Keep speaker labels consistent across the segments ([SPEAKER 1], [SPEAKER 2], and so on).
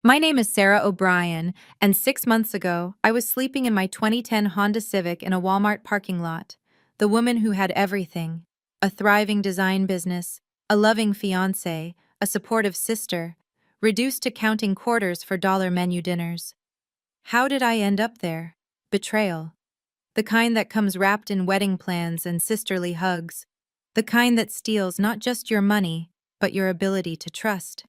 [SPEAKER 1] My name is Sarah O'Brien, and 6 months ago, I was sleeping in my 2010 Honda Civic in a Walmart parking lot. The woman who had everything: a thriving design business, a loving fiancé, a supportive sister, reduced to counting quarters for dollar menu dinners. How did I end up there? Betrayal. The kind that comes wrapped in wedding plans and sisterly hugs. The kind that steals not just your money, but your ability to trust.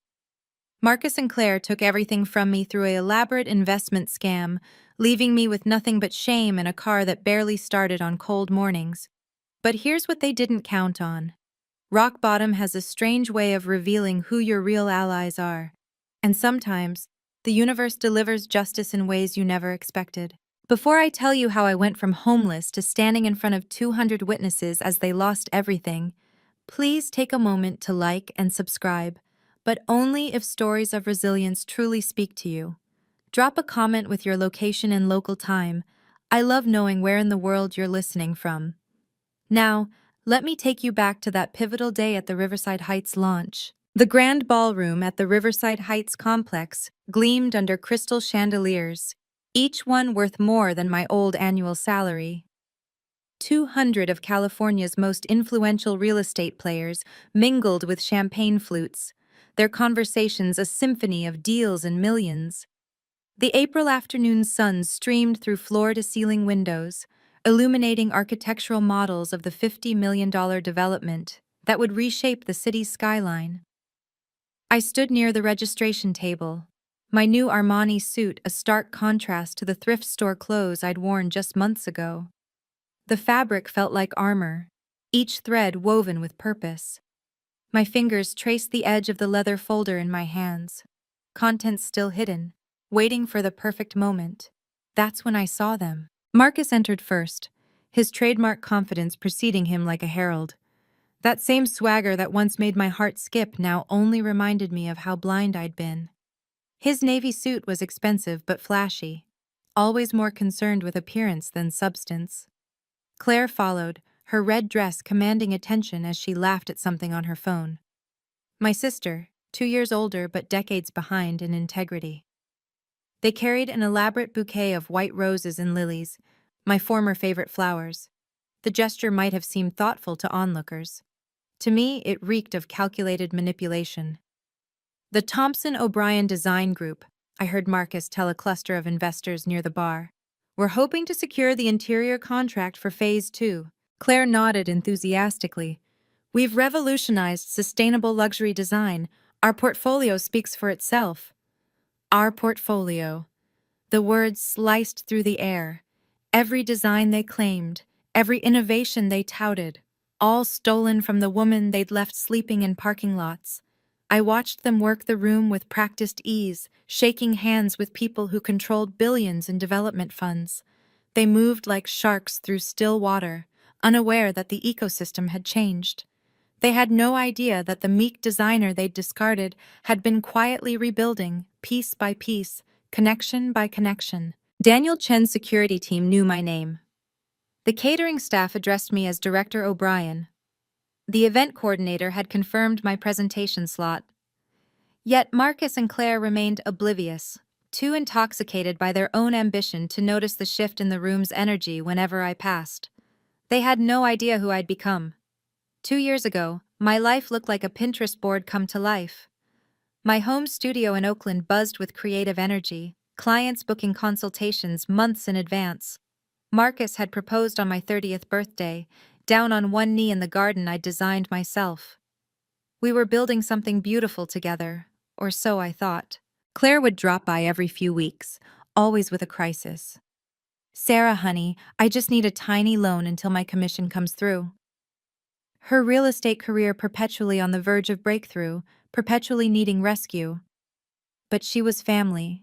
[SPEAKER 1] Marcus and Claire took everything from me through an elaborate investment scam, leaving me with nothing but shame and a car that barely started on cold mornings. But here's what they didn't count on. Rock bottom has a strange way of revealing who your real allies are. And sometimes, the universe delivers justice in ways you never expected. Before I tell you how I went from homeless to standing in front of 200 witnesses as they lost everything, please take a moment to like and subscribe, but only if stories of resilience truly speak to you. Drop a comment with your location and local time. I love knowing where in the world you're listening from. Now, let me take you back to that pivotal day at the Riverside Heights launch. The grand ballroom at the Riverside Heights complex gleamed under crystal chandeliers, each one worth more than my old annual salary. 200 of California's most influential real estate players mingled with champagne flutes, their conversations a symphony of deals and millions. The April afternoon sun streamed through floor-to-ceiling windows, illuminating architectural models of the $50 million development that would reshape the city's skyline. I stood near the registration table, my new Armani suit a stark contrast to the thrift store clothes I'd worn just months ago. The fabric felt like armor, each thread woven with purpose. My fingers traced the edge of the leather folder in my hands, contents still hidden, waiting for the perfect moment. That's when I saw them. Marcus entered first, his trademark confidence preceding him like a herald. That same swagger that once made my heart skip now only reminded me of how blind I'd been. His navy suit was expensive but flashy, always more concerned with appearance than substance. Claire followed, her red dress commanding attention as she laughed at something on her phone. My sister, 2 years older but decades behind in integrity. They carried an elaborate bouquet of white roses and lilies, my former favorite flowers. The gesture might have seemed thoughtful to onlookers. To me, it reeked of calculated manipulation. The Thompson O'Brien Design Group, I heard Marcus tell a cluster of investors near the bar. We're hoping to secure the interior contract for Phase 2. Claire nodded enthusiastically. We've revolutionized sustainable luxury design. Our portfolio speaks for itself. Our portfolio. The words sliced through the air. Every design they claimed, every innovation they touted, all stolen from the woman they'd left sleeping in parking lots. I watched them work the room with practiced ease, shaking hands with people who controlled billions in development funds. They moved like sharks through still water, unaware that the ecosystem had changed. They had no idea that the meek designer they'd discarded had been quietly rebuilding, piece by piece, connection by connection. Daniel Chen's security team knew my name. The catering staff addressed me as Director O'Brien. The event coordinator had confirmed my presentation slot. Yet Marcus and Claire remained oblivious, too intoxicated by their own ambition to notice the shift in the room's energy whenever I passed. They had no idea who I'd become. 2 years ago, my life looked like a Pinterest board come to life. My home studio in Oakland buzzed with creative energy, clients booking consultations months in advance. Marcus had proposed on my 30th birthday, down on one knee in the garden I'd designed myself. We were building something beautiful together, or so I thought. Claire would drop by every few weeks, always with a crisis. Sarah, honey, I just need a tiny loan until my commission comes through. Her real estate career perpetually on the verge of breakthrough, perpetually needing rescue. But she was family.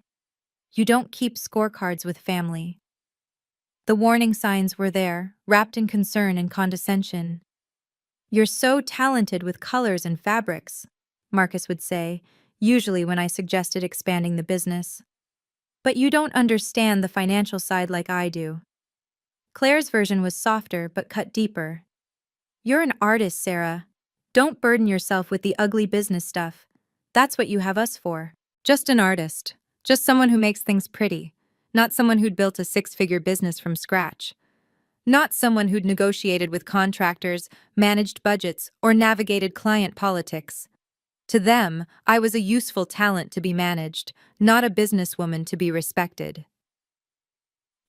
[SPEAKER 1] You don't keep scorecards with family. The warning signs were there, wrapped in concern and condescension. You're so talented with colors and fabrics, Marcus would say, usually when I suggested expanding the business. But you don't understand the financial side like I do. Claire's version was softer but cut deeper. You're an artist, Sarah. Don't burden yourself with the ugly business stuff. That's what you have us for. Just an artist, Just someone who makes things pretty, not someone who'd built a six-figure business from scratch. Not someone who'd negotiated with contractors, managed budgets, or navigated client politics. To them, I was a useful talent to be managed, not a businesswoman to be respected.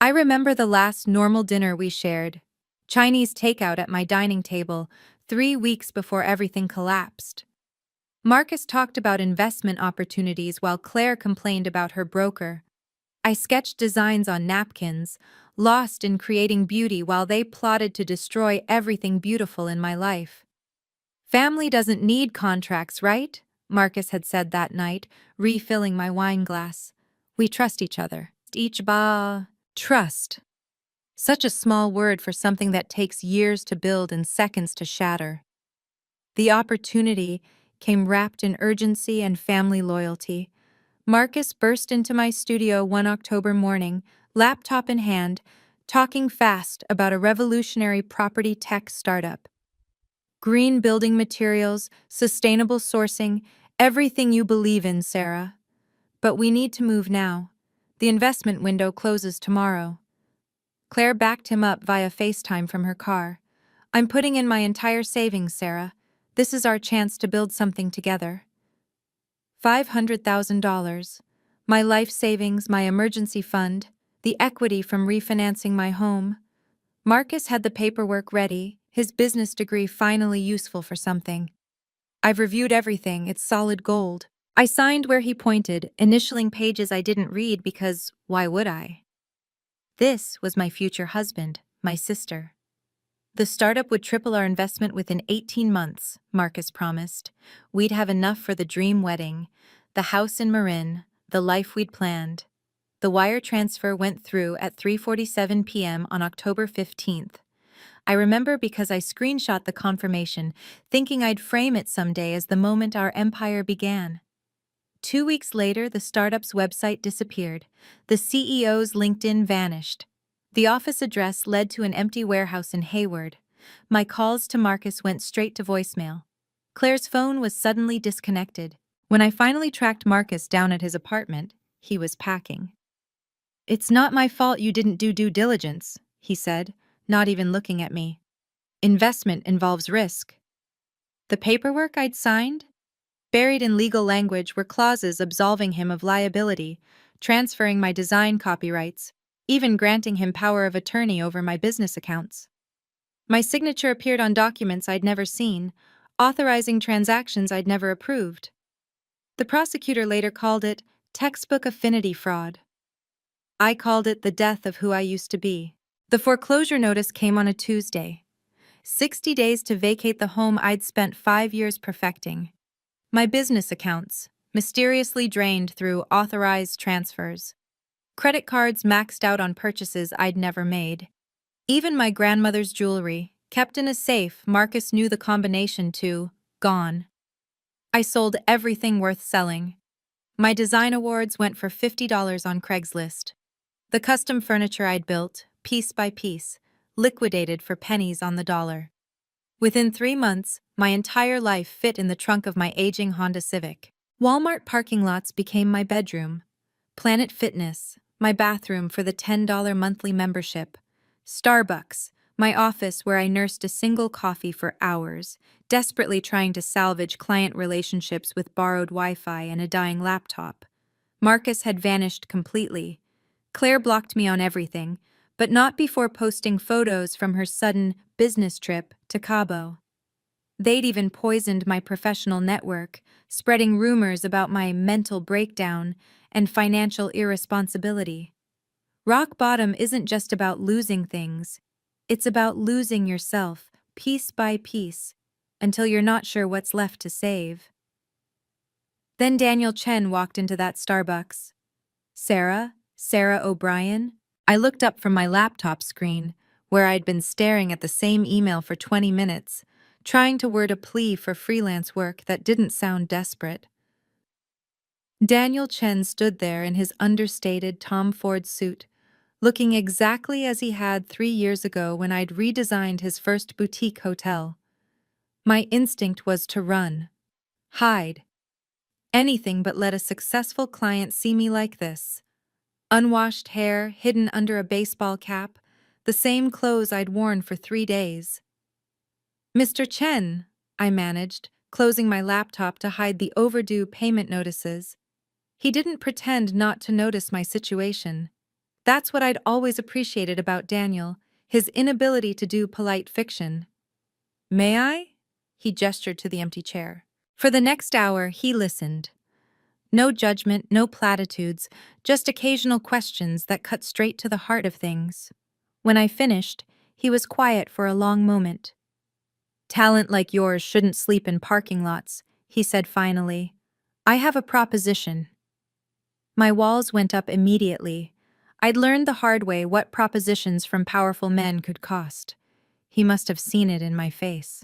[SPEAKER 1] I remember the last normal dinner we shared. Chinese takeout at my dining table, 3 weeks before everything collapsed. Marcus talked about investment opportunities while Claire complained about her broker. I sketched designs on napkins, lost in creating beauty while they plotted to destroy everything beautiful in my life. Family doesn't need contracts, right? Marcus had said that night, refilling my wine glass. We trust each other. Trust. Such a small word for something that takes years to build and seconds to shatter. The opportunity came wrapped in urgency and family loyalty. Marcus burst into my studio one October morning, laptop in hand, talking fast about a revolutionary property tech startup. Green building materials, sustainable sourcing, everything you believe in, Sarah. But we need to move now. The investment window closes tomorrow. Claire backed him up via FaceTime from her car. I'm putting in my entire savings, Sarah. This is our chance to build something together. $500,000. My life savings, my emergency fund, the equity from refinancing my home. Marcus had the paperwork ready, his business degree finally useful for something. I've reviewed everything, it's solid gold. I signed where he pointed, initialing pages I didn't read because why would I? This was my future husband, my sister. The startup would triple our investment within 18 months, Marcus promised. We'd have enough for the dream wedding, the house in Marin, the life we'd planned. The wire transfer went through at 3:47 p.m. on October 15th. I remember because I screenshot the confirmation, thinking I'd frame it someday as the moment our empire began. 2 weeks later, the startup's website disappeared. The CEO's LinkedIn vanished. The office address led to an empty warehouse in Hayward. My calls to Marcus went straight to voicemail. Claire's phone was suddenly disconnected. When I finally tracked Marcus down at his apartment, he was packing. It's not my fault you didn't do due diligence, he said, not even looking at me. Investment involves risk. The paperwork I'd signed? Buried in legal language were clauses absolving him of liability, transferring my design copyrights, even granting him power of attorney over my business accounts. My signature appeared on documents I'd never seen, authorizing transactions I'd never approved. The prosecutor later called it textbook affinity fraud. I called it the death of who I used to be. The foreclosure notice came on a Tuesday. 60 days to vacate the home I'd spent 5 years perfecting. My business accounts, mysteriously drained through authorized transfers. Credit cards maxed out on purchases I'd never made. Even my grandmother's jewelry, kept in a safe, Marcus knew the combination to gone. I sold everything worth selling. My design awards went for $50 on Craigslist. The custom furniture I'd built, piece by piece, liquidated for pennies on the dollar. Within 3 months, my entire life fit in the trunk of my aging Honda Civic. Walmart parking lots became my bedroom. Planet Fitness, my bathroom for the $10 monthly membership. Starbucks, my office where I nursed a single coffee for hours, desperately trying to salvage client relationships with borrowed Wi-Fi and a dying laptop. Marcus had vanished completely. Claire blocked me on everything, but not before posting photos from her sudden business trip to Cabo. They'd even poisoned my professional network, spreading rumors about my mental breakdown and financial irresponsibility. Rock bottom isn't just about losing things. It's about losing yourself, piece by piece, until you're not sure what's left to save. Then Daniel Chen walked into that Starbucks. Sarah O'Brien? I looked up from my laptop screen, where I'd been staring at the same email for 20 minutes, trying to word a plea for freelance work that didn't sound desperate. Daniel Chen stood there in his understated Tom Ford suit, looking exactly as he had 3 years ago when I'd redesigned his first boutique hotel. My instinct was to run. Hide. Anything but let a successful client see me like this. Unwashed hair hidden under a baseball cap, the same clothes I'd worn for 3 days. Mr. Chen, I managed, closing my laptop to hide the overdue payment notices. He didn't pretend not to notice my situation. That's what I'd always appreciated about Daniel, his inability to do polite fiction. May I? He gestured to the empty chair. For the next hour, he listened. No judgment, no platitudes, just occasional questions that cut straight to the heart of things. When I finished, he was quiet for a long moment. Talent like yours shouldn't sleep in parking lots, he said finally. I have a proposition. My walls went up immediately. I'd learned the hard way what propositions from powerful men could cost. He must have seen it in my face.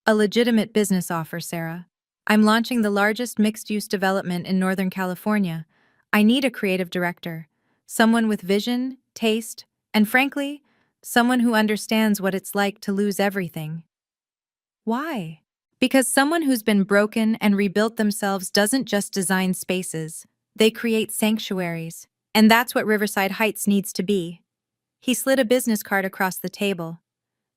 [SPEAKER 1] A legitimate business offer, Sarah. I'm launching the largest mixed-use development in Northern California. I need a creative director, someone with vision, taste, and frankly, someone who understands what it's like to lose everything. Why? Because someone who's been broken and rebuilt themselves doesn't just design spaces, they create sanctuaries. And that's what Riverside Heights needs to be. He slid a business card across the table.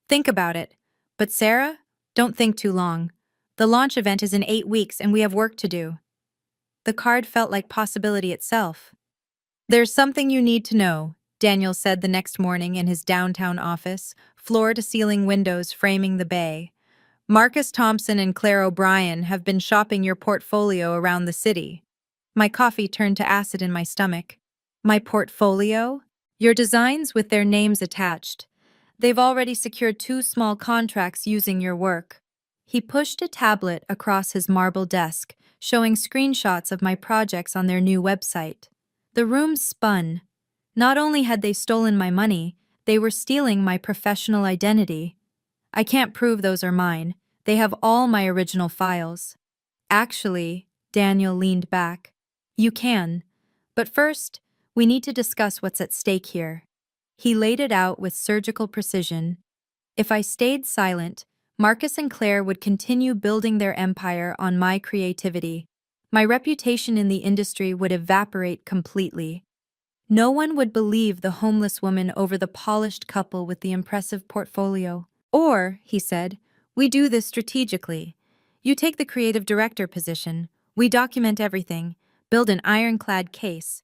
[SPEAKER 1] Think about it. But Sarah, don't think too long. The launch event is in 8 weeks and we have work to do. The card felt like possibility itself. There's something you need to know, Daniel said the next morning in his downtown office, floor-to-ceiling windows framing the bay. Marcus Thompson and Claire O'Brien have been shopping your portfolio around the city. My coffee turned to acid in my stomach. My portfolio? Your designs with their names attached. They've already secured 2 small contracts using your work. He pushed a tablet across his marble desk, showing screenshots of my projects on their new website. The room spun. Not only had they stolen my money, they were stealing my professional identity. I can't prove those are mine. They have all my original files. Actually, Daniel leaned back. You can. But first, we need to discuss what's at stake here. He laid it out with surgical precision. If I stayed silent, Marcus and Claire would continue building their empire on my creativity. My reputation in the industry would evaporate completely. No one would believe the homeless woman over the polished couple with the impressive portfolio. Or, he said, we do this strategically. You take the creative director position, we document everything, build an ironclad case.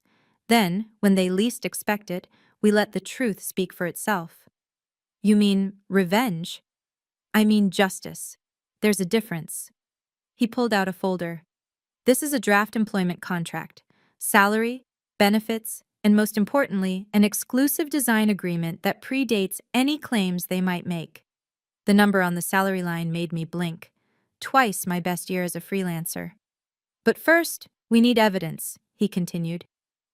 [SPEAKER 1] Then, when they least expect it, we let the truth speak for itself. You mean revenge? I mean justice. There's a difference. He pulled out a folder. This is a draft employment contract. Salary, benefits, and most importantly, an exclusive design agreement that predates any claims they might make. The number on the salary line made me blink. Twice my best year as a freelancer. But first, we need evidence, he continued.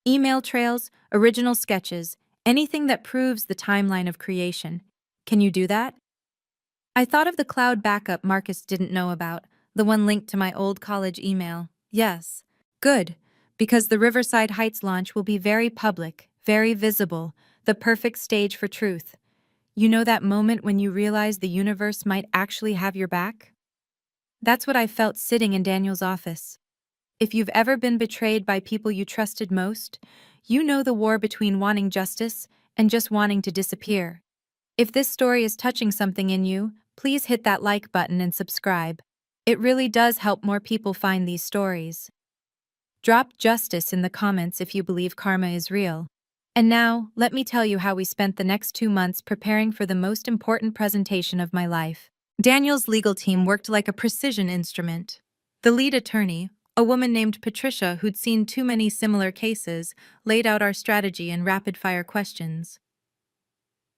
[SPEAKER 1] Email trails, original sketches, anything that proves the timeline of creation. Can you do that? I thought of the cloud backup Marcus didn't know about, the one linked to my old college email. Yes. Good, because the Riverside Heights launch will be very public, very visible, the perfect stage for truth. You know that moment when you realize the universe might actually have your back? That's what I felt sitting in Daniel's office. If you've ever been betrayed by people you trusted most, you know the war between wanting justice and just wanting to disappear. If this story is touching something in you, please hit that like button and subscribe. It really does help more people find these stories. Drop justice in the comments if you believe karma is real. And now, let me tell you how we spent the next 2 months preparing for the most important presentation of my life. Daniel's legal team worked like a precision instrument. The lead attorney, a woman named Patricia who'd seen too many similar cases, laid out our strategy in rapid-fire questions.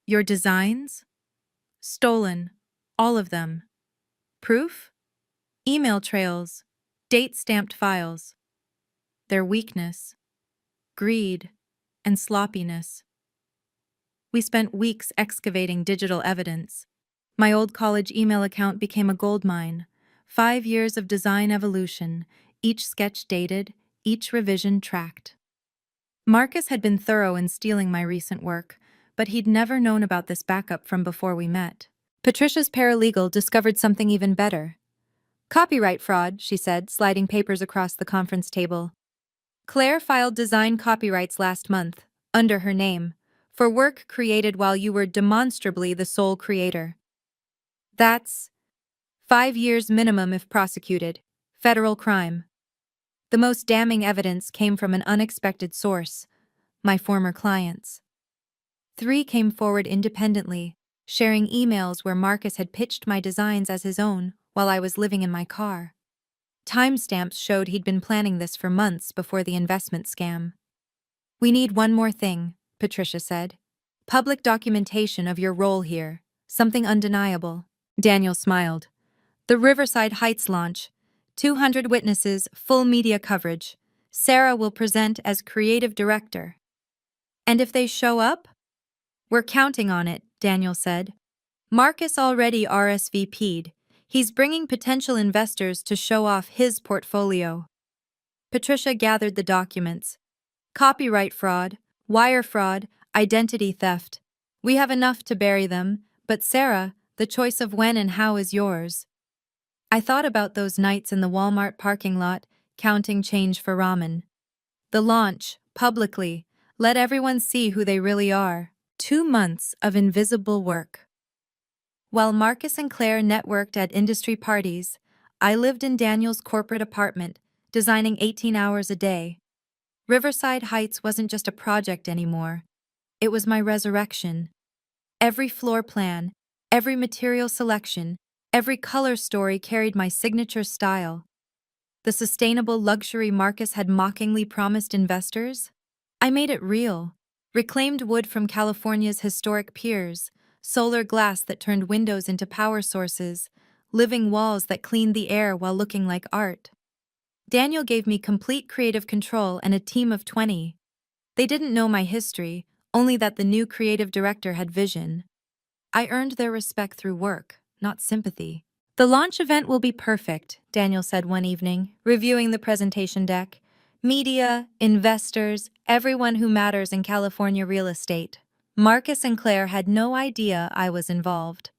[SPEAKER 1] Your designs? Stolen. All of them. Proof? Email trails. Date-stamped files. Their weakness. Greed. And sloppiness. We spent weeks excavating digital evidence. My old college email account became a goldmine. 5 years of design evolution, each sketch dated, each revision tracked. Marcus had been thorough in stealing my recent work, but he'd never known about this backup from before we met. Patricia's paralegal discovered something even better. Copyright fraud, she said, sliding papers across the conference table. Claire filed design copyrights last month, under her name, for work created while you were demonstrably the sole creator. That's 5 years minimum if prosecuted. Federal crime. The most damning evidence came from an unexpected source: my former clients. 3 came forward independently, sharing emails where Marcus had pitched my designs as his own while I was living in my car. Timestamps showed he'd been planning this for months before the investment scam. "We need one more thing," Patricia said. "Public documentation of your role here. Something undeniable." Daniel smiled. "The Riverside Heights launch. 200 witnesses, full media coverage. Sarah will present as creative director." "And if they show up?" "We're counting on it," Daniel said. "Marcus already RSVP'd. He's bringing potential investors to show off his portfolio." Patricia gathered the documents. "Copyright fraud, wire fraud, identity theft. We have enough to bury them, but Sarah, the choice of when and how is yours." I thought about those nights in the Walmart parking lot, counting change for ramen. The launch, publicly, let everyone see who they really are. 2 months of invisible work. While Marcus and Claire networked at industry parties, I lived in Daniel's corporate apartment, designing 18 hours a day. Riverside Heights wasn't just a project anymore. It was my resurrection. Every floor plan, every material selection, every color story carried my signature style. The sustainable luxury Marcus had mockingly promised investors? I made it real. Reclaimed wood from California's historic piers, solar glass that turned windows into power sources, living walls that cleaned the air while looking like art. Daniel gave me complete creative control and a team of 20. They didn't know my history, only that the new creative director had vision. I earned their respect through work, not sympathy. "The launch event will be perfect," Daniel said one evening, reviewing the presentation deck. "Media, investors, everyone who matters in California real estate." Marcus and Claire had no idea I was involved.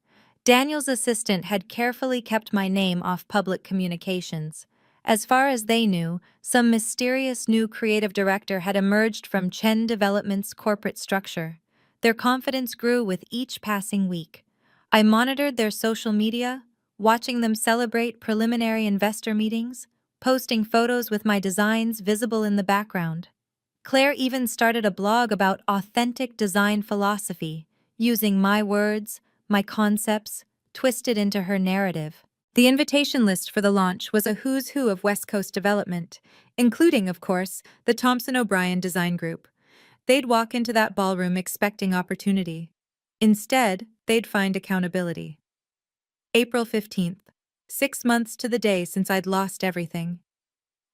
[SPEAKER 1] Daniel's assistant had carefully kept my name off public communications. As far as they knew, some mysterious new creative director had emerged from Chen Development's corporate structure. Their confidence grew with each passing week. I monitored their social media, watching them celebrate preliminary investor meetings, posting photos with my designs visible in the background. Claire even started a blog about authentic design philosophy, using my words, my concepts, twisted into her narrative. The invitation list for the launch was a who's who of West Coast development, including, of course, the Thompson O'Brien Design Group. They'd walk into that ballroom expecting opportunity. Instead, they'd find accountability. April 15th, 6 months to the day since I'd lost everything.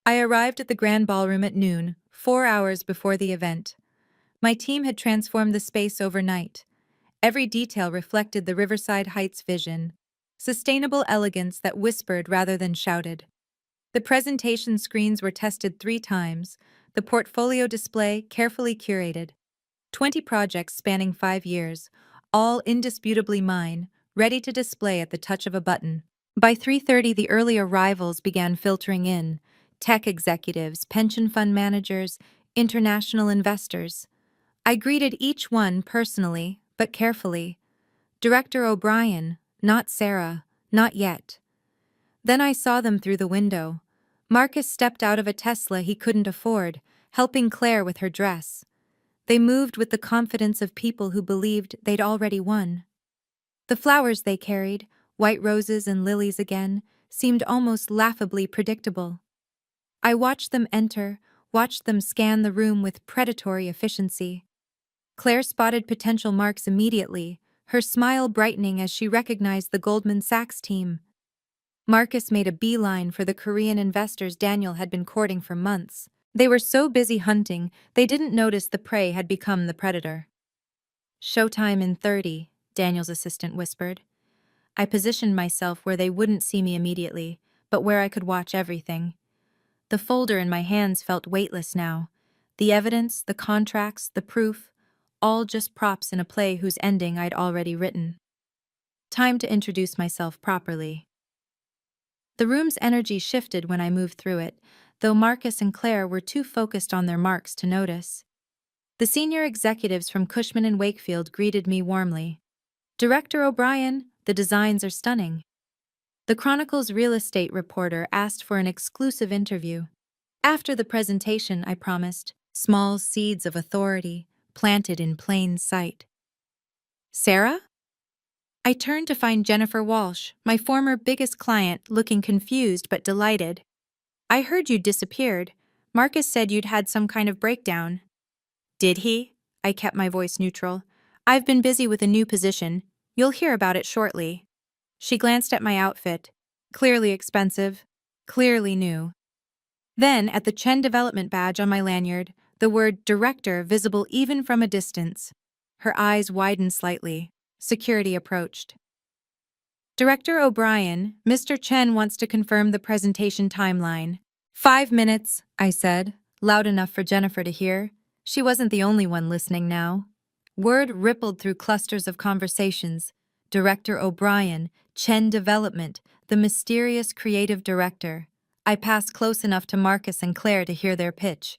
[SPEAKER 1] I arrived at the Grand Ballroom at noon, 4 hours before the event. My team had transformed the space overnight. Every detail reflected the Riverside Heights vision, sustainable elegance that whispered rather than shouted. The presentation screens were tested 3 times, the portfolio display carefully curated. 20 projects spanning 5 years, all indisputably mine, ready to display at the touch of a button. By 3:30, the early arrivals began filtering in: tech executives, pension fund managers, international investors. I greeted each one personally, but carefully. Director O'Brien, not Sarah, not yet. Then I saw them through the window. Marcus stepped out of a Tesla he couldn't afford, helping Claire with her dress. They moved with the confidence of people who believed they'd already won. The flowers they carried, white roses and lilies again, seemed almost laughably predictable. I watched them enter, watched them scan the room with predatory efficiency. Claire spotted potential marks immediately, her smile brightening as she recognized the Goldman Sachs team. Marcus made a beeline for the Korean investors Daniel had been courting for months. They were so busy hunting, they didn't notice the prey had become the predator. "Showtime in 30, Daniel's assistant whispered. I positioned myself where they wouldn't see me immediately, but where I could watch everything. The folder in my hands felt weightless now. The evidence, the contracts, the proof, all just props in a play whose ending I'd already written. Time to introduce myself properly. The room's energy shifted when I moved through it, though Marcus and Claire were too focused on their marks to notice. The senior executives from Cushman and Wakefield greeted me warmly. "Director O'Brien, the designs are stunning." The Chronicle's real estate reporter asked for an exclusive interview. After the presentation, I promised, small seeds of authority, planted in plain sight. "Sarah?" I turned to find Jennifer Walsh, my former biggest client, looking confused but delighted. "I heard you disappeared. Marcus said you'd had some kind of breakdown." "Did he?" I kept my voice neutral. "I've been busy with a new position. You'll hear about it shortly." She glanced at my outfit. Clearly expensive. Clearly new. Then, at the Chen Development badge on my lanyard, the word Director visible even from a distance. Her eyes widened slightly. Security approached. "Director O'Brien, Mr. Chen wants to confirm the presentation timeline." "5 minutes," I said, loud enough for Jennifer to hear. She wasn't the only one listening now. Word rippled through clusters of conversations. Director O'Brien, Chen Development, the mysterious creative director. I passed close enough to Marcus and Claire to hear their pitch.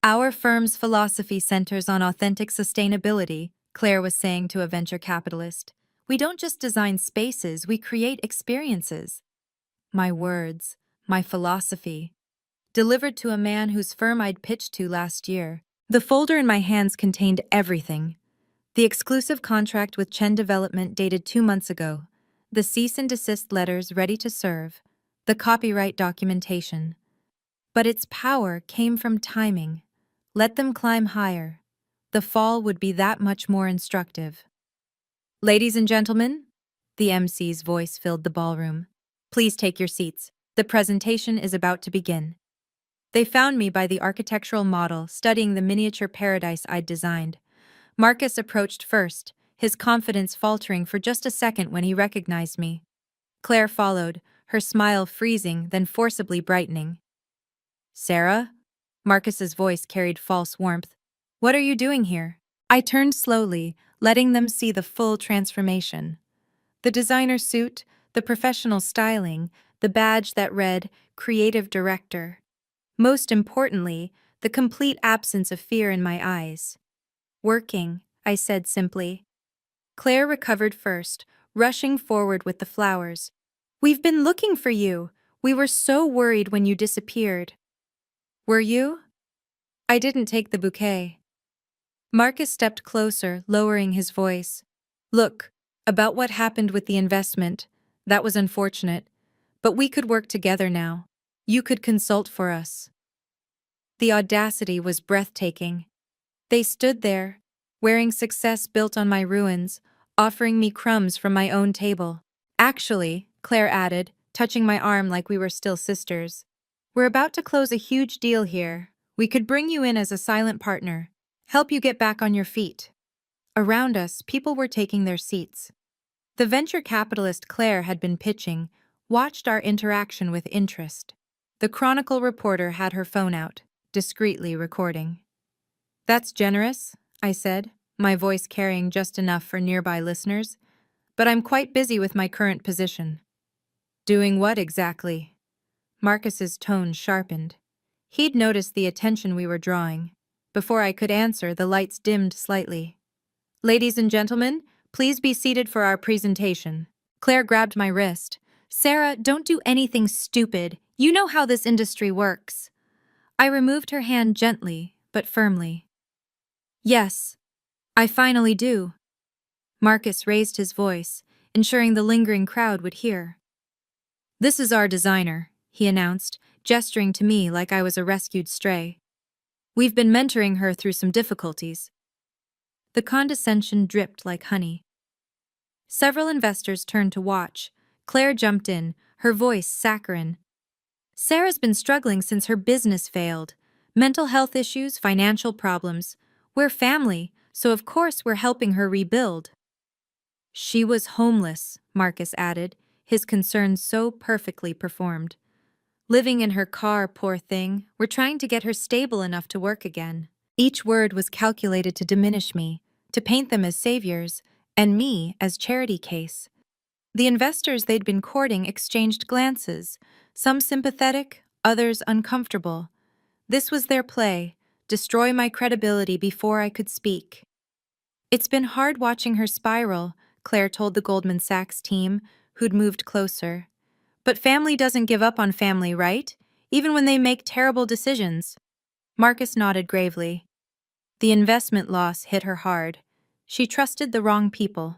[SPEAKER 1] "Our firm's philosophy centers on authentic sustainability," Claire was saying to a venture capitalist. "We don't just design spaces, we create experiences." My words, my philosophy. Delivered to a man whose firm I'd pitched to last year. The folder in my hands contained everything. The exclusive contract with Chen Development dated 2 months ago. The cease and desist letters ready to serve. The copyright documentation. But its power came from timing. Let them climb higher. The fall would be that much more instructive. "Ladies and gentlemen," the MC's voice filled the ballroom. "Please take your seats. The presentation is about to begin." They found me by the architectural model, studying the miniature paradise I'd designed. Marcus approached first, his confidence faltering for just a second when he recognized me. Claire followed, her smile freezing, then forcibly brightening. "Sarah?" Marcus's voice carried false warmth. "What are you doing here?" I turned slowly, letting them see the full transformation. The designer suit, the professional styling, the badge that read, Creative Director. Most importantly, the complete absence of fear in my eyes. "Working," I said simply. Claire recovered first, rushing forward with the flowers. "We've been looking for you. We were so worried when you disappeared." "Were you?" I didn't take the bouquet. Marcus stepped closer, lowering his voice. "Look, about what happened with the investment. That was unfortunate. But we could work together now. You could consult for us." The audacity was breathtaking. They stood there, wearing success built on my ruins, offering me crumbs from my own table. "Actually," Claire added, touching my arm like we were still sisters, "we're about to close a huge deal here. We could bring you in as a silent partner, help you get back on your feet." Around us, people were taking their seats. The venture capitalist Claire had been pitching, watched our interaction with interest. The Chronicle reporter had her phone out, discreetly recording. "That's generous," I said, my voice carrying just enough for nearby listeners. "But I'm quite busy with my current position." "Doing what exactly?" Marcus's tone sharpened. He'd noticed the attention we were drawing. Before I could answer, the lights dimmed slightly. "Ladies and gentlemen, please be seated for our presentation." Claire grabbed my wrist. "Sarah, don't do anything stupid. You know how this industry works." I removed her hand gently, but firmly. "Yes, I finally do." Marcus raised his voice, ensuring the lingering crowd would hear. "This is our designer," he announced, gesturing to me like I was a rescued stray. "We've been mentoring her through some difficulties." The condescension dripped like honey. Several investors turned to watch. Claire jumped in, her voice saccharine. "Sarah's been struggling since her business failed. Mental health issues, financial problems. We're family, so of course we're helping her rebuild." "She was homeless," Marcus added, his concern so perfectly performed. "Living in her car, poor thing. We're trying to get her stable enough to work again." Each word was calculated to diminish me, to paint them as saviors, and me as charity case. The investors they'd been courting exchanged glances, some sympathetic, others uncomfortable. This was their play: destroy my credibility before I could speak. It's been hard watching her spiral, Claire told the Goldman Sachs team, who'd moved closer. But family doesn't give up on family, right? Even when they make terrible decisions. Marcus nodded gravely. The investment loss hit her hard. She trusted the wrong people.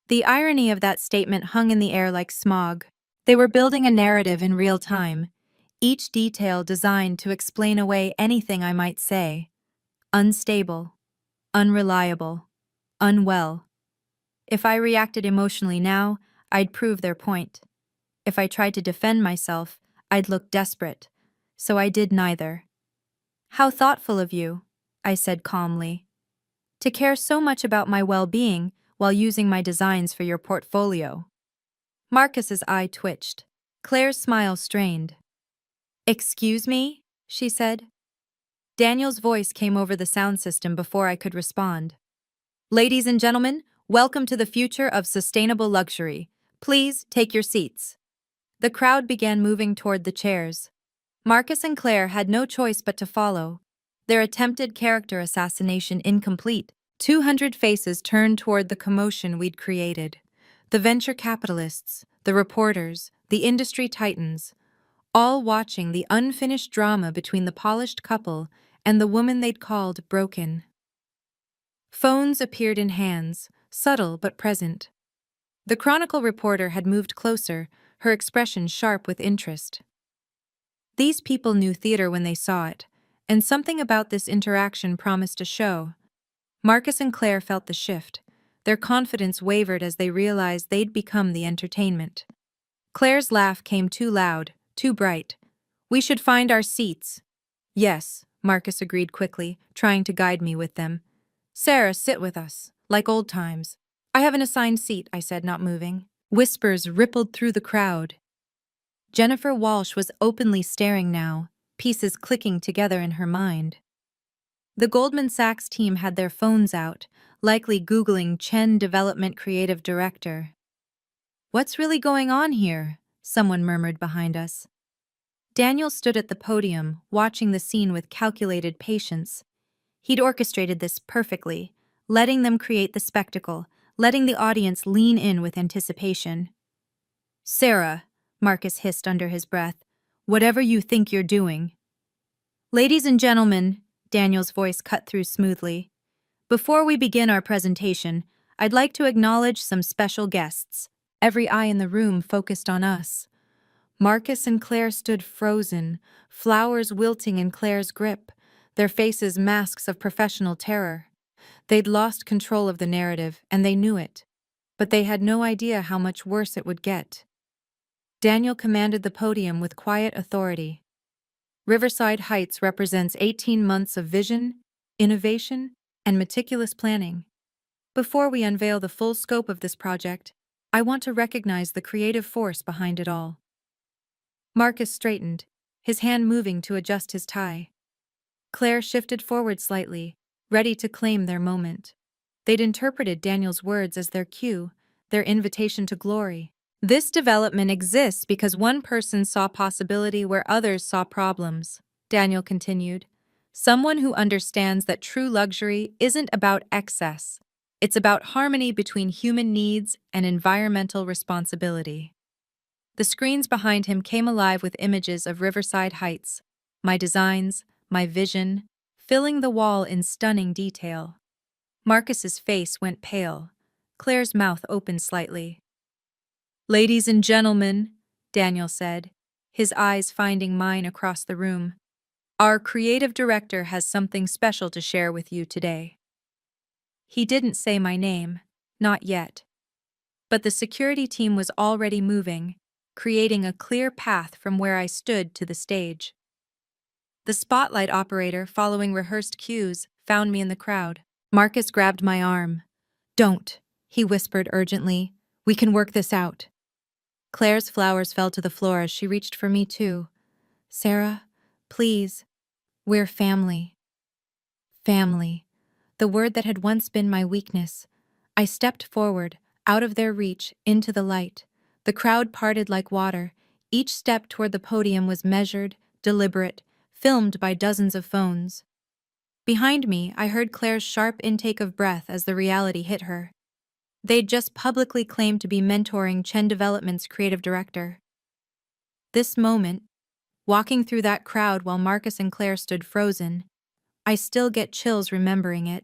[SPEAKER 1] The irony of that statement hung in the air like smog. They were building a narrative in real time, each detail designed to explain away anything I might say. Unstable, unreliable, unwell. If I reacted emotionally now, I'd prove their point. If I tried to defend myself, I'd look desperate. So I did neither. "How thoughtful of you," I said calmly. "To care so much about my well-being while using my designs for your portfolio." Marcus's eye twitched. Claire's smile strained. "Excuse me?" she said. Daniel's voice came over the sound system before I could respond. "Ladies and gentlemen, welcome to the future of sustainable luxury. Please take your seats." The crowd began moving toward the chairs. Marcus and Claire had no choice but to follow. Their attempted character assassination incomplete. 200 faces turned toward the commotion we'd created. The venture capitalists, the reporters, the industry titans, all watching the unfinished drama between the polished couple and the woman they'd called broken. Phones appeared in hands, subtle but present. The Chronicle reporter had moved closer, her expression sharp with interest. These people knew theater when they saw it, and something about this interaction promised a show. Marcus and Claire felt the shift. Their confidence wavered as they realized they'd become the entertainment. Claire's laugh came too loud, too bright. "We should find our seats." "Yes," Marcus agreed quickly, trying to guide me with them. "Sarah, sit with us, like old times." "I have an assigned seat," I said, not moving. Whispers rippled through the crowd. Jennifer Walsh was openly staring now, pieces clicking together in her mind. The Goldman Sachs team had their phones out, likely Googling Chen Development Creative Director. "What's really going on here?" someone murmured behind us. Daniel stood at the podium, watching the scene with calculated patience. He'd orchestrated this perfectly, letting them create the spectacle, letting the audience lean in with anticipation. "Sarah," Marcus hissed under his breath, "whatever you think you're doing." "Ladies and gentlemen," Daniel's voice cut through smoothly, "before we begin our presentation, I'd like to acknowledge some special guests." Every eye in the room focused on us. Marcus and Claire stood frozen, flowers wilting in Claire's grip, their faces masks of professional terror. They'd lost control of the narrative, and they knew it. But they had no idea how much worse it would get. Daniel commanded the podium with quiet authority. Riverside Heights represents 18 months of vision, innovation, and meticulous planning. Before we unveil the full scope of this project, I want to recognize the creative force behind it all. Marcus straightened, his hand moving to adjust his tie. Claire shifted forward slightly, ready to claim their moment. They'd interpreted Daniel's words as their cue, their invitation to glory. "This development exists because one person saw possibility where others saw problems," Daniel continued. "Someone who understands that true luxury isn't about excess. It's about harmony between human needs and environmental responsibility." The screens behind him came alive with images of Riverside Heights, my designs, my vision, filling the wall in stunning detail. Marcus's face went pale. Claire's mouth opened slightly. "Ladies and gentlemen," Daniel said, his eyes finding mine across the room, "our creative director has something special to share with you today." He didn't say my name, not yet. But the security team was already moving, creating a clear path from where I stood to the stage. The spotlight operator, following rehearsed cues, found me in the crowd. Marcus grabbed my arm. "Don't," he whispered urgently. "We can work this out." Claire's flowers fell to the floor as she reached for me too. "Sarah, please. We're family." Family. The word that had once been my weakness. I stepped forward, out of their reach, into the light. The crowd parted like water. Each step toward the podium was measured, deliberate, filmed by dozens of phones. Behind me, I heard Claire's sharp intake of breath as the reality hit her. They'd just publicly claimed to be mentoring Chen Development's creative director. This moment, walking through that crowd while Marcus and Claire stood frozen, I still get chills remembering it.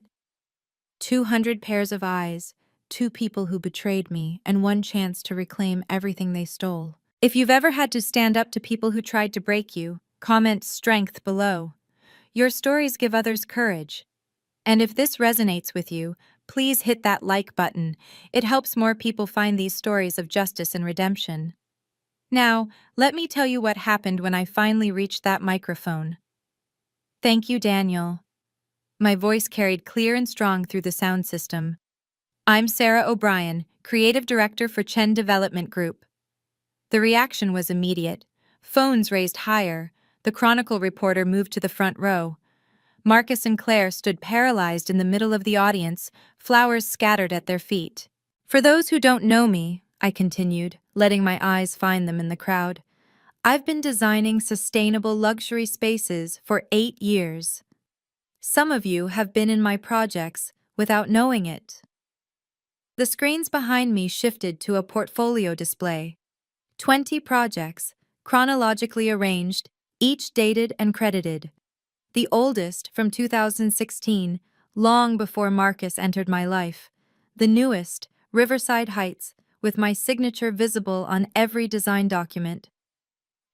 [SPEAKER 1] 200 pairs of eyes, two people who betrayed me, and one chance to reclaim everything they stole. If you've ever had to stand up to people who tried to break you, comment strength below. Your stories give others courage. And if this resonates with you, please hit that like button. It helps more people find these stories of justice and redemption. Now, let me tell you what happened when I finally reached that microphone. Thank you, Daniel. My voice carried clear and strong through the sound system. I'm Sarah O'Brien, Creative Director for Chen Development Group. The reaction was immediate. Phones raised higher. The Chronicle reporter moved to the front row. Marcus and Claire stood paralyzed in the middle of the audience, flowers scattered at their feet. For those who don't know me, I continued, letting my eyes find them in the crowd, I've been designing sustainable luxury spaces for 8 years. Some of you have been in my projects without knowing it. The screens behind me shifted to a portfolio display. 20 projects, chronologically arranged, each dated and credited. The oldest, from 2016, long before Marcus entered my life. The newest, Riverside Heights, with my signature visible on every design document.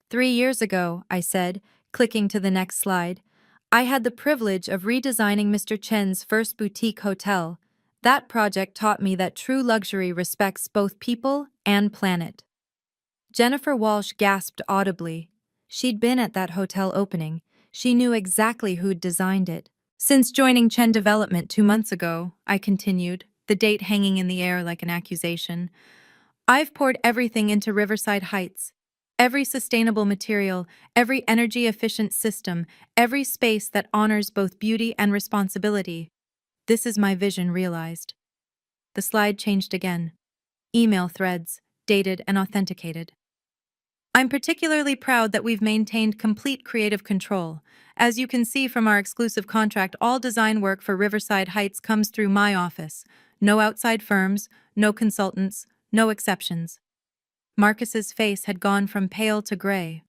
[SPEAKER 1] 3 years ago, I said, clicking to the next slide, I had the privilege of redesigning Mr. Chen's first boutique hotel. That project taught me that true luxury respects both people and planet. Jennifer Walsh gasped audibly. She'd been at that hotel opening. She knew exactly who'd designed it. Since joining Chen Development 2 months ago, I continued, the date hanging in the air like an accusation, I've poured everything into Riverside Heights. Every sustainable material, every energy-efficient system, every space that honors both beauty and responsibility. This is my vision realized. The slide changed again. Email threads, dated and authenticated. I'm particularly proud that we've maintained complete creative control. As you can see from our exclusive contract, all design work for Riverside Heights comes through my office. No outside firms, no consultants, no exceptions. Marcus's face had gone from pale to gray.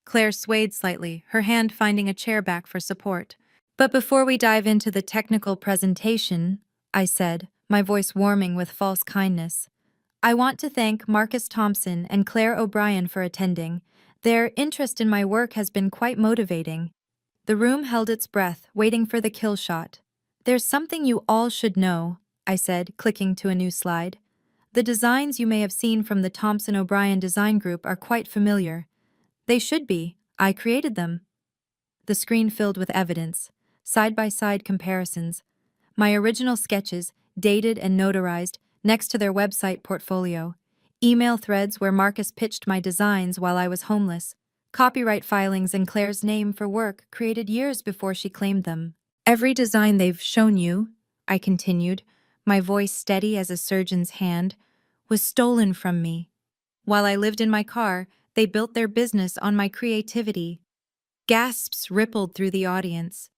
[SPEAKER 1] Claire swayed slightly, her hand finding a chair back for support. But before we dive into the technical presentation, I said, my voice warming with false kindness, I want to thank Marcus Thompson and Claire O'Brien for attending. Their interest in my work has been quite motivating. The room held its breath, waiting for the kill shot. There's something you all should know, I said, clicking to a new slide. The designs you may have seen from the Thompson O'Brien Design Group are quite familiar. They should be. I created them. The screen filled with evidence, side-by-side comparisons. My original sketches, dated and notarized, next to their website portfolio. Email threads where Marcus pitched my designs while I was homeless. Copyright filings in Claire's name for work created years before she claimed them. Every design they've shown you, I continued, my voice steady as a surgeon's hand, was stolen from me. While I lived in my car, they built their business on my creativity. Gasps rippled through the audience.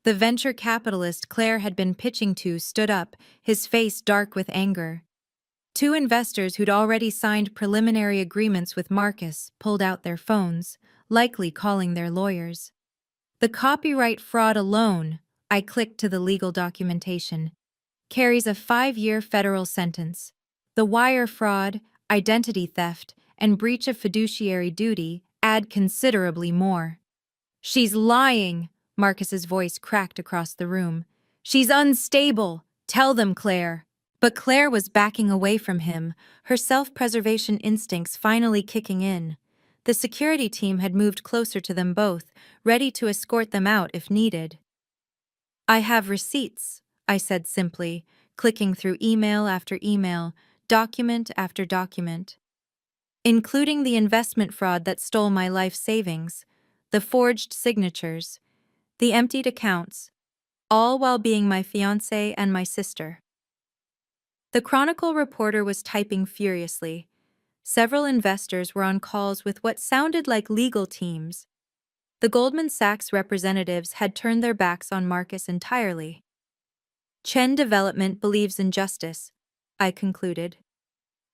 [SPEAKER 1] The venture capitalist Claire had been pitching to stood up, his face dark with anger. 2 investors who'd already signed preliminary agreements with Marcus pulled out their phones, likely calling their lawyers. The copyright fraud alone, I clicked to the legal documentation, carries a 5-year federal sentence. The wire fraud, identity theft, and breach of fiduciary duty add considerably more. She's lying, Marcus's voice cracked across the room. She's unstable. Tell them, Claire. But Claire was backing away from him, her self-preservation instincts finally kicking in. The security team had moved closer to them both, ready to escort them out if needed. I have receipts, I said simply, clicking through email after email, document after document. Including the investment fraud that stole my life savings, the forged signatures, the emptied accounts, all while being my fiancé and my sister. The Chronicle reporter was typing furiously. Several investors were on calls with what sounded like legal teams. The Goldman Sachs representatives had turned their backs on Marcus entirely. Chen Development believes in justice, I concluded.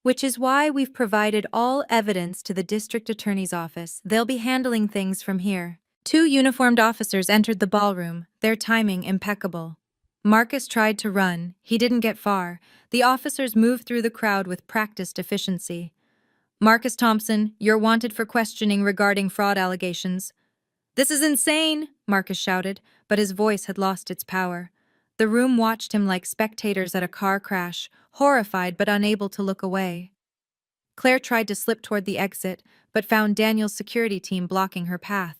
[SPEAKER 1] Which is why we've provided all evidence to the district attorney's office. They'll be handling things from here. Two uniformed officers entered the ballroom, their timing impeccable. Marcus tried to run. He didn't get far. The officers moved through the crowd with practiced efficiency. Marcus Thompson, you're wanted for questioning regarding fraud allegations. This is insane, Marcus shouted, but his voice had lost its power. The room watched him like spectators at a car crash, horrified but unable to look away. Claire tried to slip toward the exit, but found Daniel's security team blocking her path.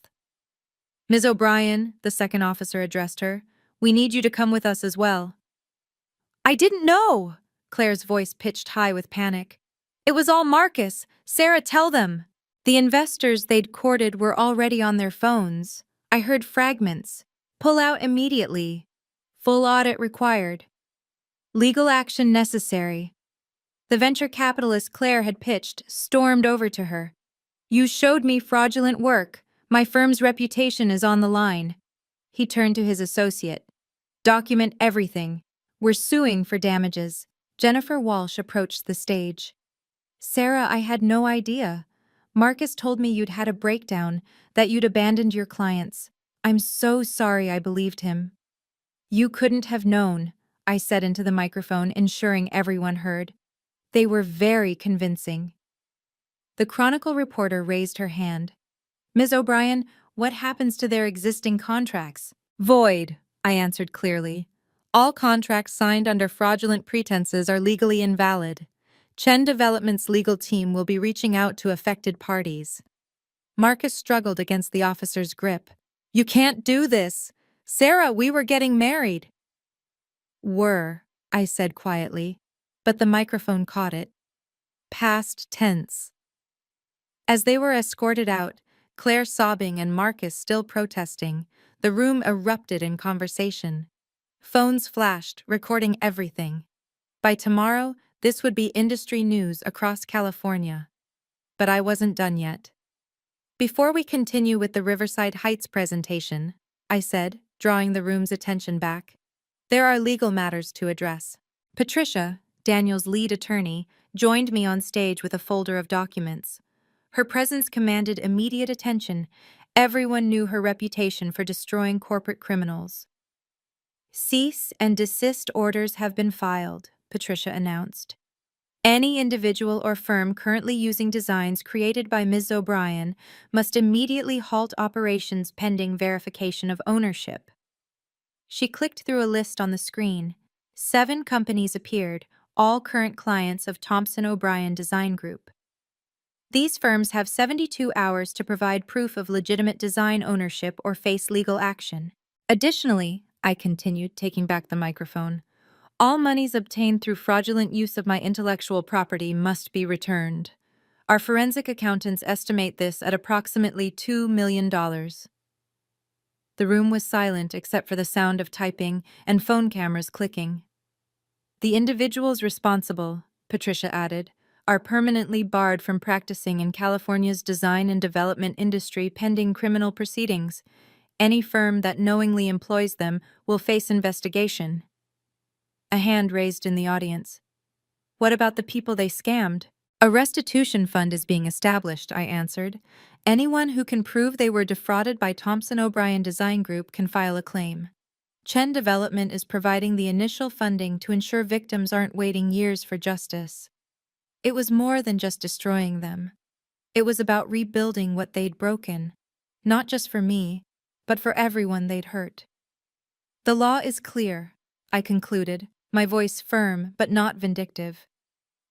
[SPEAKER 1] Ms. O'Brien, the second officer addressed her, we need you to come with us as well. I didn't know, Claire's voice pitched high with panic. It was all Marcus. Sarah, tell them. The investors they'd courted were already on their phones. I heard fragments. Pull out immediately. Full audit required. Legal action necessary. The venture capitalist Claire had pitched stormed over to her. You showed me fraudulent work. My firm's reputation is on the line. He turned to his associate. Document everything. We're suing for damages. Jennifer Walsh approached the stage. Sarah, I had no idea. Marcus told me you'd had a breakdown, that you'd abandoned your clients. I'm so sorry I believed him. You couldn't have known, I said into the microphone, ensuring everyone heard. They were very convincing. The Chronicle reporter raised her hand. Ms. O'Brien, what happens to their existing contracts? Void, I answered clearly. All contracts signed under fraudulent pretenses are legally invalid. Chen Development's legal team will be reaching out to affected parties. Marcus struggled against the officer's grip. You can't do this. Sarah, we were getting married. Were, I said quietly, but the microphone caught it. Past tense. As they were escorted out, Claire sobbing and Marcus still protesting, the room erupted in conversation. Phones flashed, recording everything. By tomorrow, this would be industry news across California. But I wasn't done yet. Before we continue with the Riverside Heights presentation, I said, drawing the room's attention back, there are legal matters to address. Patricia, Daniel's lead attorney, joined me on stage with a folder of documents. Her presence commanded immediate attention. Everyone knew her reputation for destroying corporate criminals. Cease and desist orders have been filed, Patricia announced. Any individual or firm currently using designs created by Ms. O'Brien must immediately halt operations pending verification of ownership. She clicked through a list on the screen. 7 companies appeared, all current clients of Thompson O'Brien Design Group. These firms have 72 hours to provide proof of legitimate design ownership or face legal action. Additionally, I continued, taking back the microphone, all monies obtained through fraudulent use of my intellectual property must be returned. Our forensic accountants estimate this at approximately $2 million. The room was silent except for the sound of typing and phone cameras clicking. The individuals responsible, Patricia added, are permanently barred from practicing in California's design and development industry pending criminal proceedings. Any firm that knowingly employs them will face investigation. A hand raised in the audience. What about the people they scammed? A restitution fund is being established, I answered. Anyone who can prove they were defrauded by Thompson O'Brien Design Group can file a claim. Chen Development is providing the initial funding to ensure victims aren't waiting years for justice. It was more than just destroying them. It was about rebuilding what they'd broken, not just for me, but for everyone they'd hurt. The law is clear, I concluded, my voice firm but not vindictive.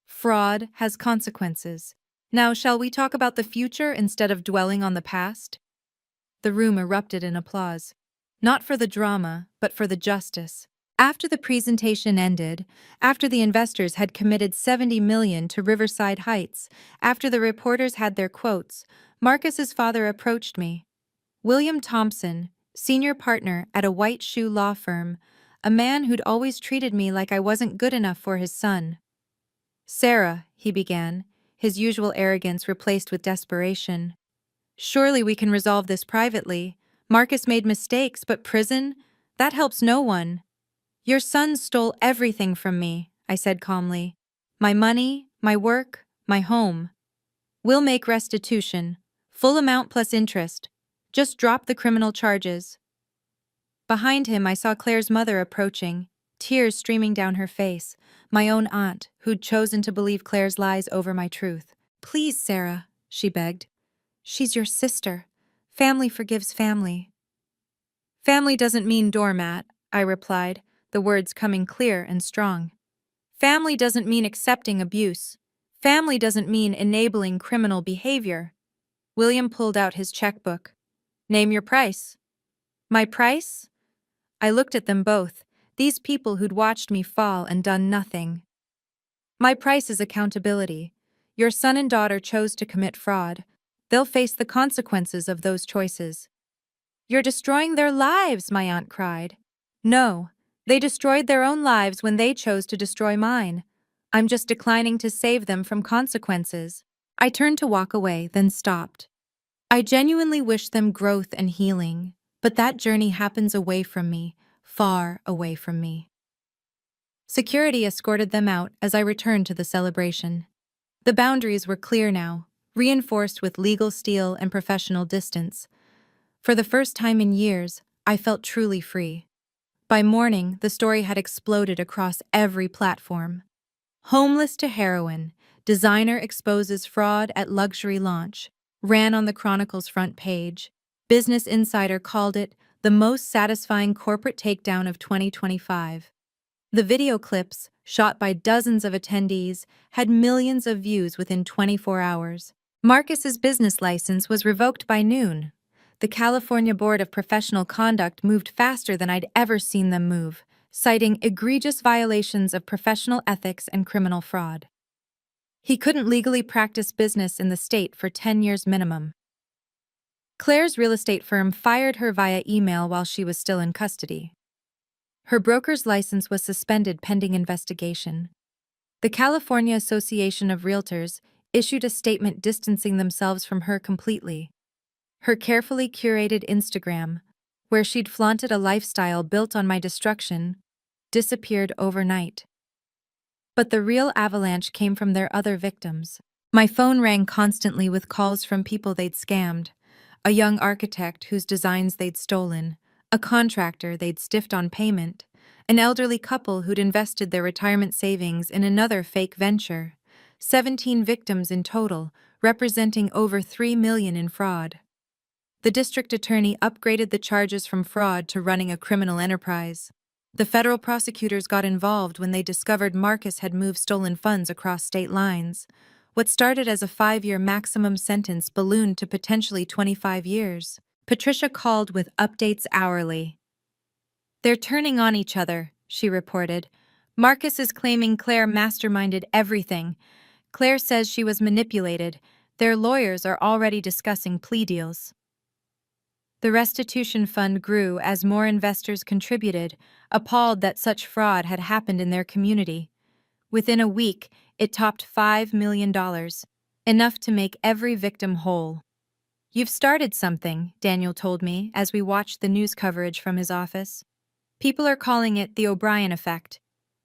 [SPEAKER 1] Fraud has consequences. Now shall we talk about the future instead of dwelling on the past? The room erupted in applause. Not for the drama, but for the justice. After the presentation ended, after the investors had committed $70 million to Riverside Heights, after the reporters had their quotes, Marcus's father approached me. William Thompson, senior partner at a white shoe law firm, a man who'd always treated me like I wasn't good enough for his son. Sarah, he began, his usual arrogance replaced with desperation. Surely we can resolve this privately. Marcus made mistakes, but prison? That helps no one. Your son stole everything from me, I said calmly. My money, my work, my home. We'll make restitution. Full amount plus interest. Just drop the criminal charges. Behind him, I saw Claire's mother approaching, tears streaming down her face, my own aunt, who'd chosen to believe Claire's lies over my truth. Please, Sarah, she begged. She's your sister. Family forgives family. Family doesn't mean doormat, I replied, the words coming clear and strong. Family doesn't mean accepting abuse. Family doesn't mean enabling criminal behavior. William pulled out his checkbook. Name your price. My price? I looked at them both, these people who'd watched me fall and done nothing. My price is accountability. Your son and daughter chose to commit fraud. They'll face the consequences of those choices. You're destroying their lives, my aunt cried. No, they destroyed their own lives when they chose to destroy mine. I'm just declining to save them from consequences. I turned to walk away, then stopped. I genuinely wish them growth and healing, but that journey happens away from me, far away from me. Security escorted them out as I returned to the celebration. The boundaries were clear now, reinforced with legal steel and professional distance. For the first time in years, I felt truly free. By morning, the story had exploded across every platform. Homeless to heroin, designer exposes fraud at luxury launch, ran on the Chronicle's front page. Business Insider called it the most satisfying corporate takedown of 2025. The video clips, shot by dozens of attendees, had millions of views within 24 hours. Marcus's business license was revoked by noon. The California Board of Professional Conduct moved faster than I'd ever seen them move, citing egregious violations of professional ethics and criminal fraud. He couldn't legally practice business in the state for 10 years minimum. Claire's real estate firm fired her via email while she was still in custody. Her broker's license was suspended pending investigation. The California Association of Realtors issued a statement distancing themselves from her completely. Her carefully curated Instagram, where she'd flaunted a lifestyle built on my destruction, disappeared overnight. But the real avalanche came from their other victims. My phone rang constantly with calls from people they'd scammed, a young architect whose designs they'd stolen, a contractor they'd stiffed on payment, an elderly couple who'd invested their retirement savings in another fake venture. 17 victims in total, representing over $3 million in fraud. The district attorney upgraded the charges from fraud to running a criminal enterprise. The federal prosecutors got involved when they discovered Marcus had moved stolen funds across state lines. What started as a 5-year maximum sentence ballooned to potentially 25 years. Patricia called with updates hourly. They're turning on each other, she reported. Marcus is claiming Claire masterminded everything. Claire says she was manipulated. Their lawyers are already discussing plea deals. The restitution fund grew as more investors contributed, appalled that such fraud had happened in their community. Within a week, it topped $5 million, enough to make every victim whole. You've started something, Daniel told me as we watched the news coverage from his office. People are calling it the O'Brien effect.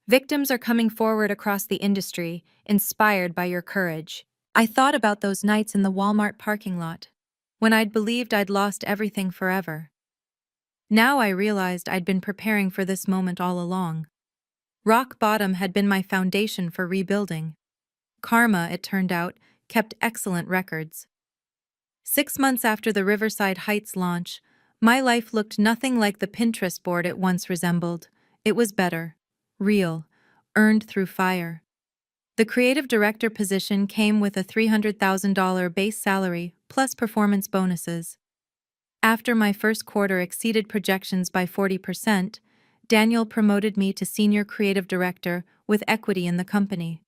[SPEAKER 1] Victims are coming forward across the industry, inspired by your courage. I thought about those nights in the Walmart parking lot, when I'd believed I'd lost everything forever. Now I realized I'd been preparing for this moment all along. Rock bottom had been my foundation for rebuilding. Karma, it turned out, kept excellent records. 6 months after the Riverside Heights launch, my life looked nothing like the Pinterest board it once resembled. It was better, real, earned through fire. The creative director position came with a $300,000 base salary plus performance bonuses. After my first quarter exceeded projections by 40%, Daniel promoted me to senior creative director with equity in the company.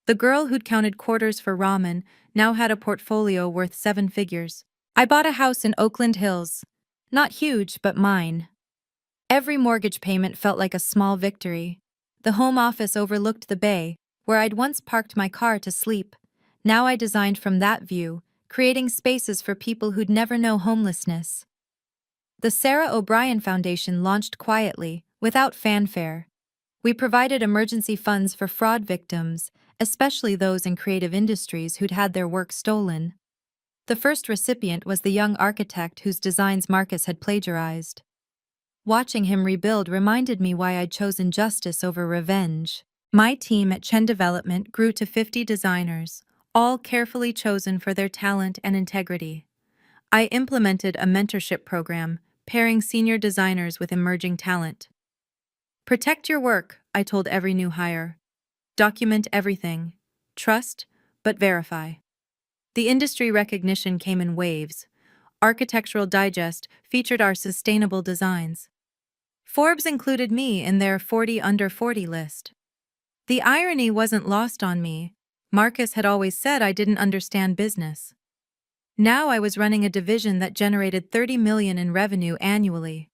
[SPEAKER 1] The girl who'd counted quarters for ramen now had a portfolio worth 7 figures. I bought a house in Oakland Hills. Not huge, but mine. Every mortgage payment felt like a small victory. The home office overlooked the bay, where I'd once parked my car to sleep. Now I designed from that view, creating spaces for people who'd never know homelessness. The Sarah O'Brien Foundation launched quietly, without fanfare. We provided emergency funds for fraud victims, especially those in creative industries who'd had their work stolen. The first recipient was the young architect whose designs Marcus had plagiarized. Watching him rebuild reminded me why I'd chosen justice over revenge. My team at Chen Development grew to 50 designers, all carefully chosen for their talent and integrity. I implemented a mentorship program, pairing senior designers with emerging talent. Protect your work, I told every new hire. Document everything. Trust, but verify. The industry recognition came in waves. Architectural Digest featured our sustainable designs. Forbes included me in their 40 under 40 list. The irony wasn't lost on me. Marcus had always said I didn't understand business. Now I was running a division that generated $30 million in revenue annually.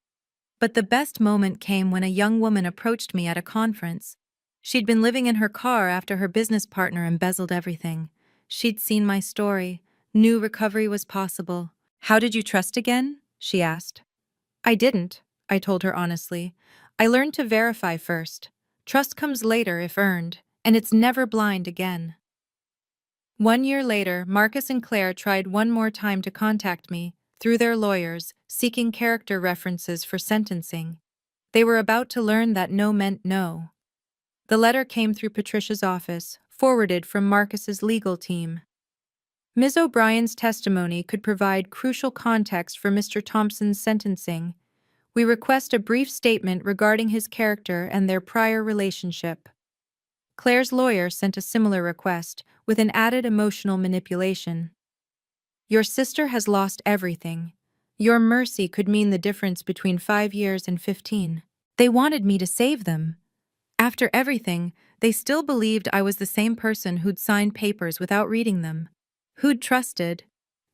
[SPEAKER 1] But the best moment came when a young woman approached me at a conference. She'd been living in her car after her business partner embezzled everything. She'd seen my story, knew recovery was possible. "How did you trust again?" she asked. "I didn't," I told her honestly. "I learned to verify first. Trust comes later if earned, and it's never blind again." 1 year later, Marcus and Claire tried one more time to contact me, through their lawyers, seeking character references for sentencing. They were about to learn that no meant no. The letter came through Patricia's office, forwarded from Marcus's legal team. Ms. O'Brien's testimony could provide crucial context for Mr. Thompson's sentencing. We request a brief statement regarding his character and their prior relationship. Claire's lawyer sent a similar request, with an added emotional manipulation. Your sister has lost everything. Your mercy could mean the difference between 5 years and 15. They wanted me to save them. After everything, they still believed I was the same person who'd signed papers without reading them. Who'd trusted,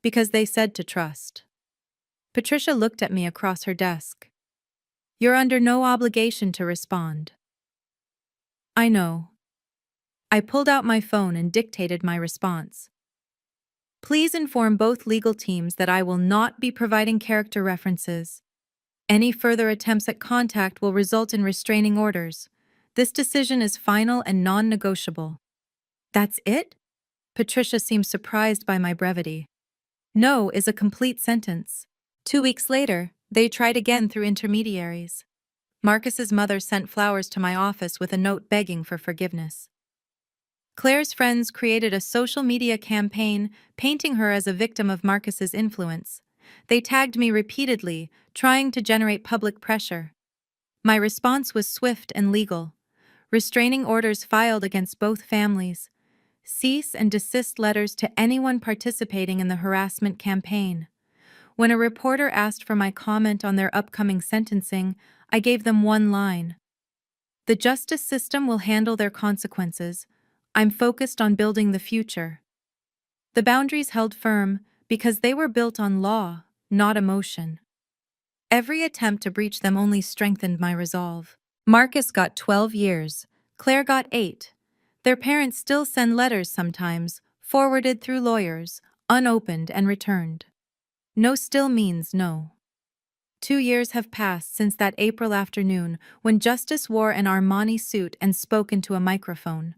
[SPEAKER 1] because they said to trust. Patricia looked at me across her desk. You're under no obligation to respond. I know. I pulled out my phone and dictated my response. Please inform both legal teams that I will not be providing character references. Any further attempts at contact will result in restraining orders. This decision is final and non-negotiable. That's it? Patricia seemed surprised by my brevity. No is a complete sentence. 2 weeks later, they tried again through intermediaries. Marcus's mother sent flowers to my office with a note begging for forgiveness. Claire's friends created a social media campaign painting her as a victim of Marcus's influence. They tagged me repeatedly, trying to generate public pressure. My response was swift and legal. Restraining orders filed against both families. Cease and desist letters to anyone participating in the harassment campaign. When a reporter asked for my comment on their upcoming sentencing, I gave them one line. The justice system will handle their consequences. I'm focused on building the future. The boundaries held firm because they were built on law, not emotion. Every attempt to breach them only strengthened my resolve. Marcus got 12 years. Claire got 8. Their parents still send letters sometimes, forwarded through lawyers, unopened and returned. No still means no. 2 years have passed since that April afternoon when Justice wore an Armani suit and spoke into a microphone.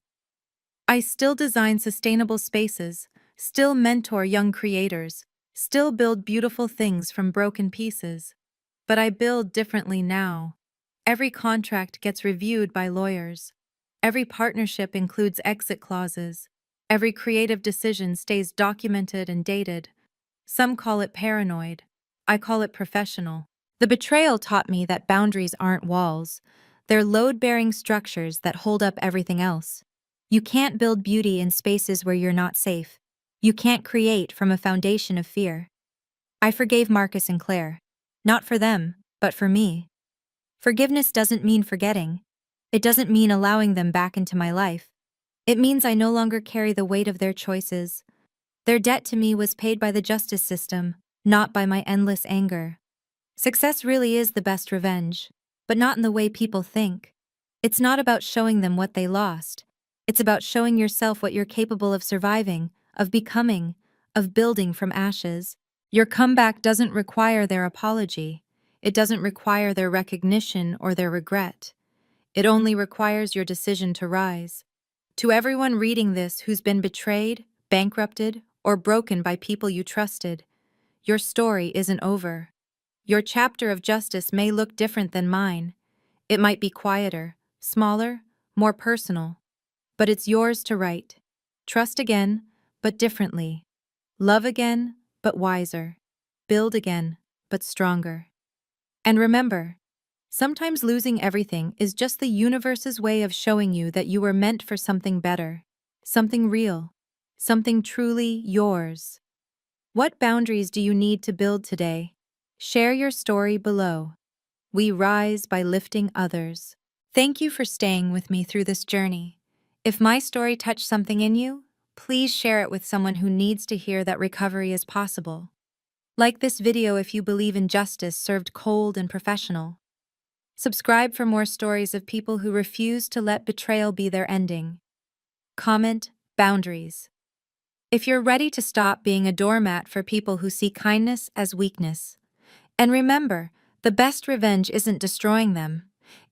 [SPEAKER 1] I still design sustainable spaces, still mentor young creators, still build beautiful things from broken pieces. But I build differently now. Every contract gets reviewed by lawyers. Every partnership includes exit clauses. Every creative decision stays documented and dated. Some call it paranoid. I call it professional. The betrayal taught me that boundaries aren't walls. They're load-bearing structures that hold up everything else. You can't build beauty in spaces where you're not safe. You can't create from a foundation of fear. I forgave Marcus and Claire. Not for them, but for me. Forgiveness doesn't mean forgetting. It doesn't mean allowing them back into my life. It means I no longer carry the weight of their choices. Their debt to me was paid by the justice system, not by my endless anger. Success really is the best revenge. but not in the way people think. It's not about showing them what they lost. It's about showing yourself what you're capable of surviving, of becoming, of building from ashes. Your comeback doesn't require their apology. It doesn't require their recognition or their regret. It only requires your decision to rise. To everyone reading this who's been betrayed, bankrupted, or broken by people you trusted, your story isn't over. Your chapter of justice may look different than mine. It might be quieter, smaller, more personal, but it's yours to write. Trust again, but differently. Love again, but wiser. Build again, but stronger. And remember, sometimes losing everything is just the universe's way of showing you that you were meant for something better, something real, something truly yours. What boundaries do you need to build today? Share your story below. We rise by lifting others. Thank you for staying with me through this journey. If my story touched something in you, please share it with someone who needs to hear that recovery is possible. Like this video if you believe in justice served cold and professional. Subscribe for more stories of people who refuse to let betrayal be their ending. Comment, boundaries. If you're ready to stop being a doormat for people who see kindness as weakness. And remember, the best revenge isn't destroying them.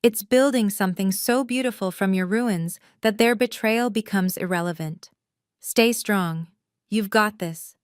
[SPEAKER 1] It's building something so beautiful from your ruins that their betrayal becomes irrelevant. Stay strong. You've got this.